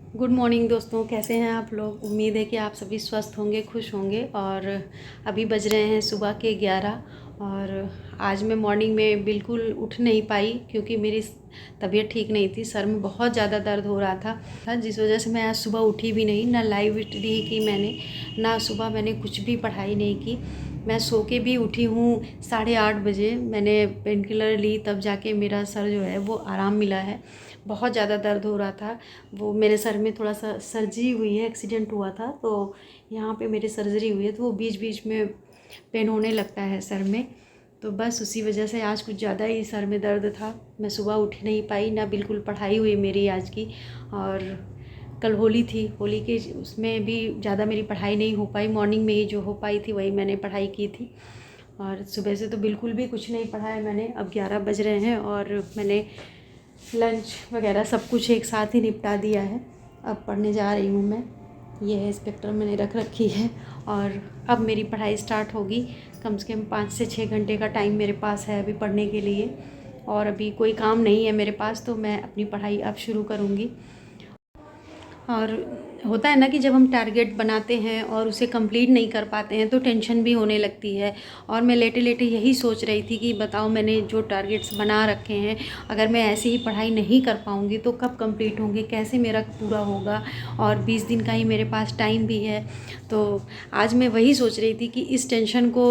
Good morning दोस्तों, कैसे हैं आप लोग। उम्मीद है कि आप सभी स्वस्थ होंगे, खुश होंगे। और अभी बज रहे हैं सुबह के 11। और आज मैं मॉर्निंग में बिल्कुल उठ नहीं पाई क्योंकि मेरी तबीयत ठीक नहीं थी। सर में बहुत ज़्यादा दर्द हो रहा था, जिस वजह से मैं आज सुबह उठी भी नहीं। ना लाइव स्टडी की मैंने, ना सुबह मैंने कुछ भी पढ़ाई नहीं की। मैं सो के भी उठी हूँ 8:30 बजे। मैंने पेन किलर ली, तब जाके मेरा सर जो है वो आराम मिला है। बहुत ज़्यादा दर्द हो रहा था। वो मेरे सर में थोड़ा सा सर्जरी हुई है, एक्सीडेंट हुआ था तो यहाँ पे मेरी सर्जरी हुई है, तो वो बीच बीच में पेन होने लगता है सर में। तो बस उसी वजह से आज कुछ ज़्यादा ही सर में दर्द था। मैं सुबह उठ नहीं पाई, ना बिल्कुल पढ़ाई हुई मेरी आज की। और कल होली थी, होली के उसमें भी ज़्यादा मेरी पढ़ाई नहीं हो पाई। मॉर्निंग में ही जो हो पाई थी वही मैंने पढ़ाई की थी। और सुबह से तो बिल्कुल भी कुछ नहीं पढ़ा है मैंने। अब 11 बज रहे हैं और मैंने लंच वगैरह सब कुछ एक साथ ही निपटा दिया है। अब पढ़ने जा रही हूँ मैं। ये है स्पेक्ट्रम मैंने रख रखी है और अब मेरी पढ़ाई स्टार्ट होगी। कम से कम 5 से 6 घंटे का टाइम मेरे पास है अभी पढ़ने के लिए। और अभी कोई काम नहीं है मेरे पास, तो मैं अपनी पढ़ाई अब शुरू करूँगी। और होता है ना कि जब हम टारगेट बनाते हैं और उसे कंप्लीट नहीं कर पाते हैं तो टेंशन भी होने लगती है। और मैं लेटे लेटे यही सोच रही थी कि बताओ, मैंने जो टारगेट्स बना रखे हैं, अगर मैं ऐसे ही पढ़ाई नहीं कर पाऊँगी तो कब कंप्लीट होंगे, कैसे मेरा पूरा होगा। और 20 दिन का ही मेरे पास टाइम भी है। तो आज मैं वही सोच रही थी कि इस टेंशन को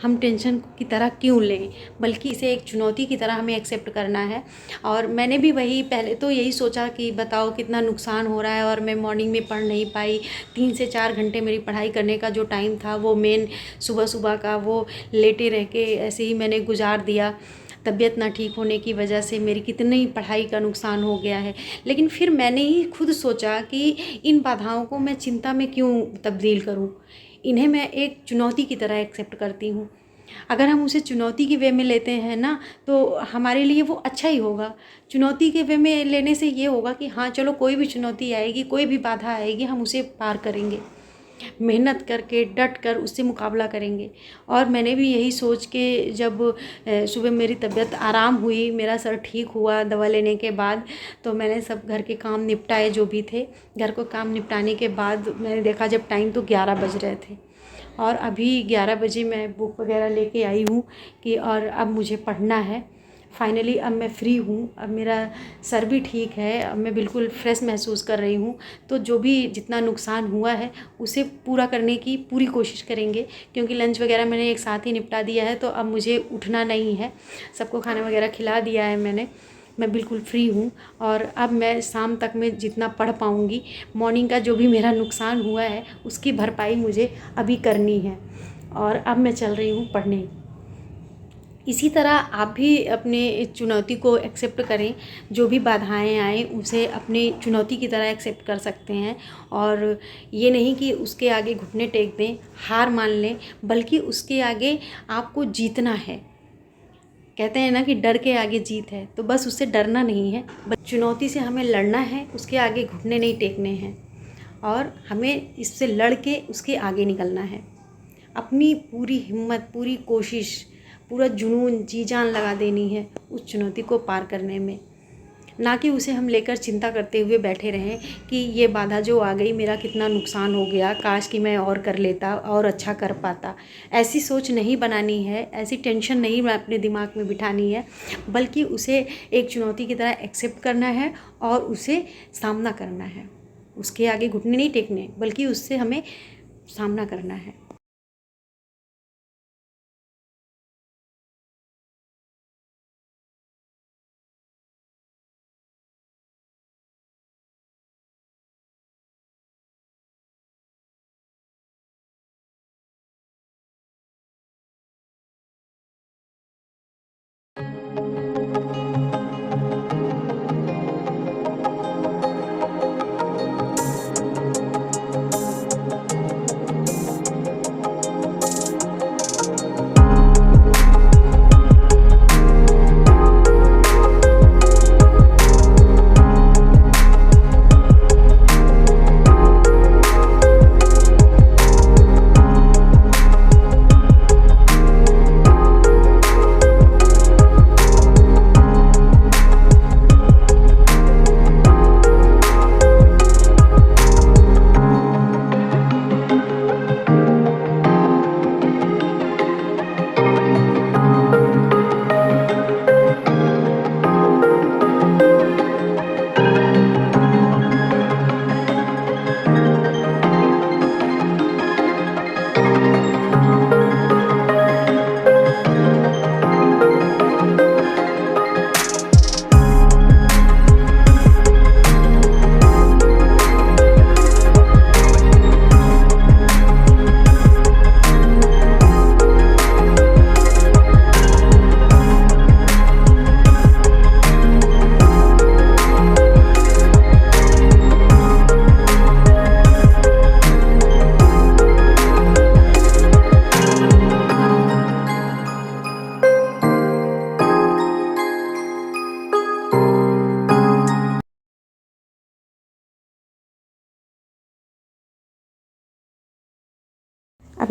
हम टेंशन की तरह क्यों लें, बल्कि इसे एक चुनौती की तरह हमें एक्सेप्ट करना है। और मैंने भी वही पहले तो यही सोचा कि बताओ कितना नुकसान हो रहा है और मैं मॉर्निंग में पढ़ नहीं पाई। 3 से 4 घंटे मेरी पढ़ाई करने का जो टाइम था वो मेन सुबह सुबह का, वो लेटे रह के ऐसे ही मैंने गुजार दिया। तबीयत ना ठीक होने की वजह से मेरी कितनी पढ़ाई का नुकसान हो गया है। लेकिन फिर मैंने ही खुद सोचा कि इन बाधाओं को मैं चिंता में क्यों तब्दील करूं, इन्हें मैं एक चुनौती की तरह एक्सेप्ट करती हूँ। अगर हम उसे चुनौती के वे में लेते हैं ना, तो हमारे लिए वो अच्छा ही होगा। चुनौती के वे में लेने से ये होगा कि हाँ चलो, कोई भी चुनौती आएगी, कोई भी बाधा आएगी, हम उसे पार करेंगे, मेहनत करके डट कर उससे मुकाबला करेंगे। और मैंने भी यही सोच के जब सुबह मेरी तबीयत आराम हुई, मेरा सर ठीक हुआ दवा लेने के बाद, तो मैंने सब घर के काम निपटाए जो भी थे। घर को काम निपटाने के बाद मैंने देखा जब टाइम तो 11 बज रहे थे। और अभी 11 बजे मैं बुक वगैरह लेके आई हूँ कि और अब मुझे पढ़ना है। फाइनली अब मैं फ्री हूँ, अब मेरा सर भी ठीक है, अब मैं बिल्कुल फ्रेश महसूस कर रही हूँ। तो जो भी जितना नुकसान हुआ है उसे पूरा करने की पूरी कोशिश करेंगे, क्योंकि लंच वगैरह मैंने एक साथ ही निपटा दिया है। तो अब मुझे उठना नहीं है, सबको खाना वगैरह खिला दिया है मैंने। मैं बिल्कुल फ्री हूँ और अब मैं शाम तक में जितना पढ़ पाऊँगी, मॉर्निंग का जो भी मेरा नुकसान हुआ है उसकी भरपाई मुझे अभी करनी है। और अब मैं चल रही हूँ पढ़ने। इसी तरह आप भी अपने चुनौती को एक्सेप्ट करें। जो भी बाधाएं आएँ उसे अपनी चुनौती की तरह एक्सेप्ट कर सकते हैं। और ये नहीं कि उसके आगे घुटने टेक दें, हार मान लें, बल्कि उसके आगे आपको जीतना है। कहते हैं ना कि डर के आगे जीत है, तो बस उससे डरना नहीं है, बस चुनौती से हमें लड़ना है, उसके आगे घुटने नहीं टेकने हैं। और हमें इससे लड़ के उसके आगे निकलना है। अपनी पूरी हिम्मत, पूरी कोशिश, पूरा जुनून, जी जान लगा देनी है उस चुनौती को पार करने में। ना कि उसे हम लेकर चिंता करते हुए बैठे रहें कि ये बाधा जो आ गई, मेरा कितना नुकसान हो गया, काश कि मैं और कर लेता और अच्छा कर पाता। ऐसी सोच नहीं बनानी है, ऐसी टेंशन नहीं अपने दिमाग में बिठानी है, बल्कि उसे एक चुनौती की तरह एक्सेप्ट करना है और उसे सामना करना है। उसके आगे घुटने नहीं टेकने, बल्कि उससे हमें सामना करना है।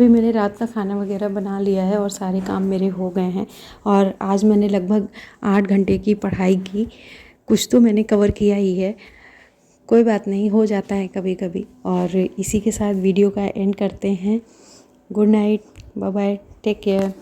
अभी मैंने रात का खाना वगैरह बना लिया है और सारे काम मेरे हो गए हैं। और आज मैंने लगभग 8 घंटे की पढ़ाई की, कुछ तो मैंने कवर किया ही है। कोई बात नहीं, हो जाता है कभी कभी। और इसी के साथ वीडियो का एंड करते हैं। Good night, bye bye, take care.